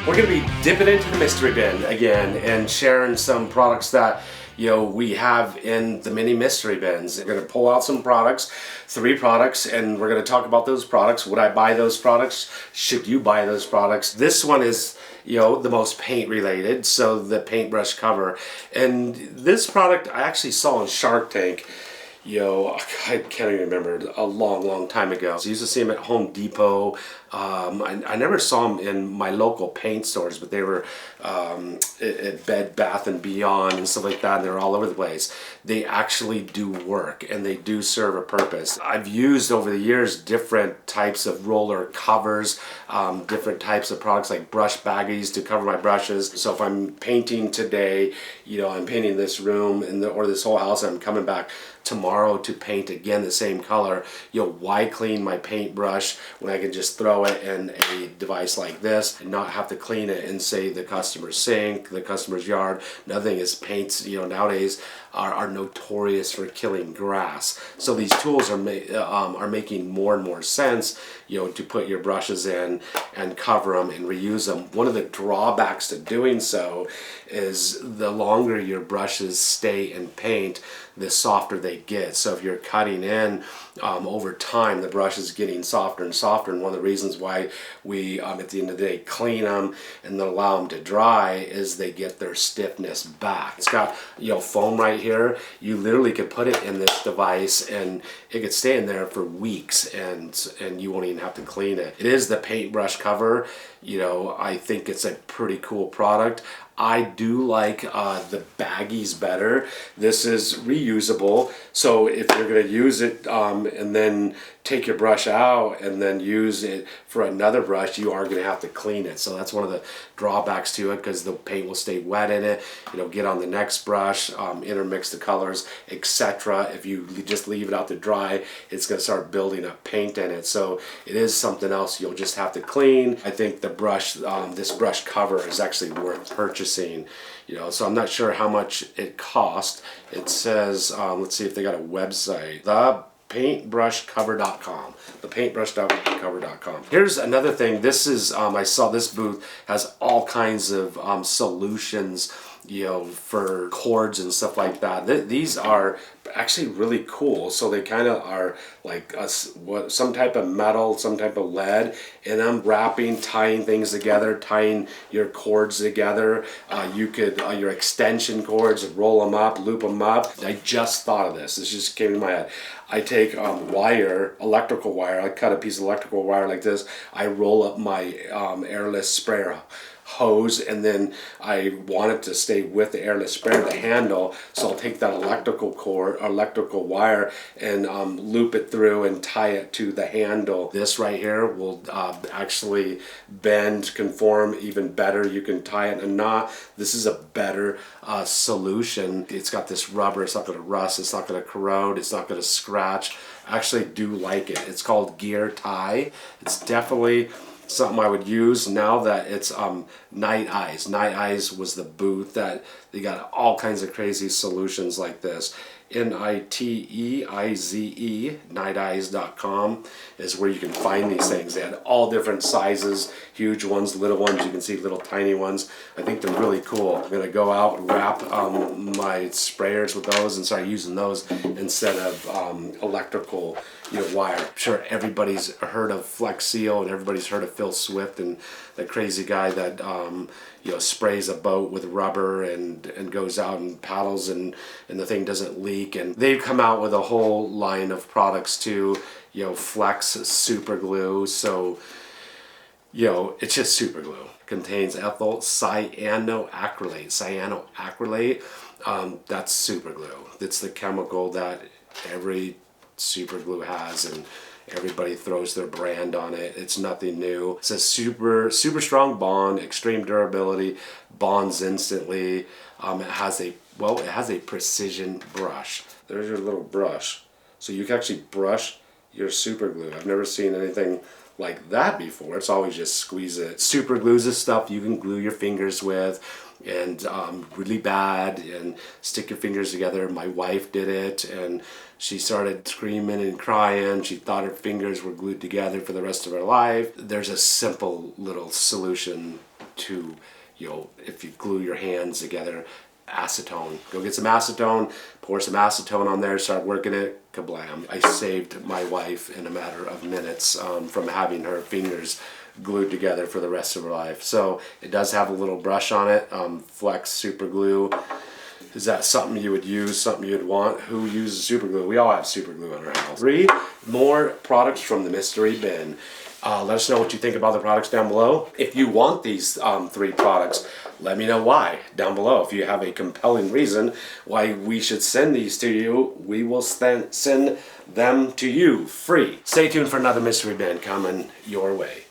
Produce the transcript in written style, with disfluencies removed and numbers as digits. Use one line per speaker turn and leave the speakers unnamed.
We're going to be dipping into the mystery bin again and sharing some products that we have in the mini mystery bins. We're going to pull out some products, 3 products, and we're going to talk about those products. Would I buy those products? Should you buy those products? This one is the most paint related, so the paintbrush cover. And this product I actually saw on Shark Tank. I can't even remember, a long time ago. So I used to see them at Home Depot. I never saw them in my local paint stores, but they were at Bed Bath & Beyond and stuff like that, and they're all over the place. They actually do work, and they do serve a purpose. I've used over the years different types of roller covers, different types of products like brush baggies to cover my brushes. So if I'm painting today, I'm painting this room or this whole house, and I'm coming back tomorrow to paint again the same color, why clean my paintbrush when I can just throw it in a device like this and not have to clean it in, say, the customer's sink, the customer's yard. Another thing is paints, nowadays are notorious for killing grass. So these tools are making more and more sense, to put your brushes in and cover them and reuse them. One of the drawbacks to doing so is the longer your brushes stay in paint, the softer they get. So if you're cutting in over time, the brush is getting softer and softer. And one of the reasons why we, at the end of the day, clean them and then allow them to dry is they get their stiffness back. It's got foam right here. You literally could put it in this device and it could stay in there for weeks, and you won't even have to clean it. It is the paintbrush cover. I think it's a pretty cool product. I do like the baggies better. This is reusable, so if you're going to use it and then take your brush out and then use it for another brush, you are going to have to clean it. So that's one of the drawbacks to it, because the paint will stay wet in it, get on the next brush, intermix the colors, etc. If you just leave it out to dry, it's going to start building up paint in it. So it is something else you'll just have to clean. I think the brush, this brush cover is actually worth purchasing. So I'm not sure how much it cost. It says, let's see if they got a website. Paintbrushcover.com. The paintbrushcover.com. Here's another thing. This is, I saw this booth has all kinds of solutions, for cords and stuff like that. These are actually really cool. So they kind of are like some type of metal, some type of lead, and I'm wrapping, tying things together, tying your cords together. You could, your extension cords, roll them up, loop them up. I just thought of this. This just came in my head. I take wire, electrical wire. I cut a piece of electrical wire like this. I roll up my airless sprayer hose, and then I want it to stay with the airless sprayer, the handle. So I'll take that electrical wire and loop it through and tie it to the handle. This right here will actually bend, conform even better. You can tie it in a knot. This is a better solution. It's got this rubber. It's not going to rust. It's not going to corrode. It's not going to scratch. I actually do like it. It's called Gear Tie. It's definitely something I would use now that it's Night Eyes. Night Eyes was the booth that they got all kinds of crazy solutions like this. NITEIZE, nighteyes.com is where you can find these things. They had all different sizes, huge ones, little ones. You can see little tiny ones. I think they're really cool. I'm gonna go out and wrap my sprayers with those and start using those instead of electrical wire. I'm sure everybody's heard of Flex Seal, and everybody's heard of Phil Swift and the crazy guy that sprays a boat with rubber and goes out and paddles and the thing doesn't leak. And they've come out with a whole line of products too, Flex super glue. So it's just super glue. Contains ethyl cyanoacrylate. That's super glue. It's the chemical that every super glue has, and everybody throws their brand on it. It's nothing new. It's a super strong bond, extreme durability, bonds instantly. It has a precision brush. There's your little brush. So you can actually brush your super glue. I've never seen anything like that before. It's always just squeeze it. Super glue is stuff you can glue your fingers with, and really bad, and stick your fingers together. My wife did it, and she started screaming and crying. She thought her fingers were glued together for the rest of her life. There's a simple little solution to, if you glue your hands together, acetone. Go get some acetone, pour some acetone on there, start working it, kablam. I saved my wife in a matter of minutes from having her fingers glued together for the rest of her life. So it does have a little brush on it, Flex super glue. Is that something you would use, something you'd want? Who uses super glue? We all have super glue in our house. 3 more products from the mystery bin. Let us know what you think about the products down below. If you want these 3 products, let me know why down below. If you have a compelling reason why we should send these to you, we will send them to you free. Stay tuned for another mystery bin coming your way.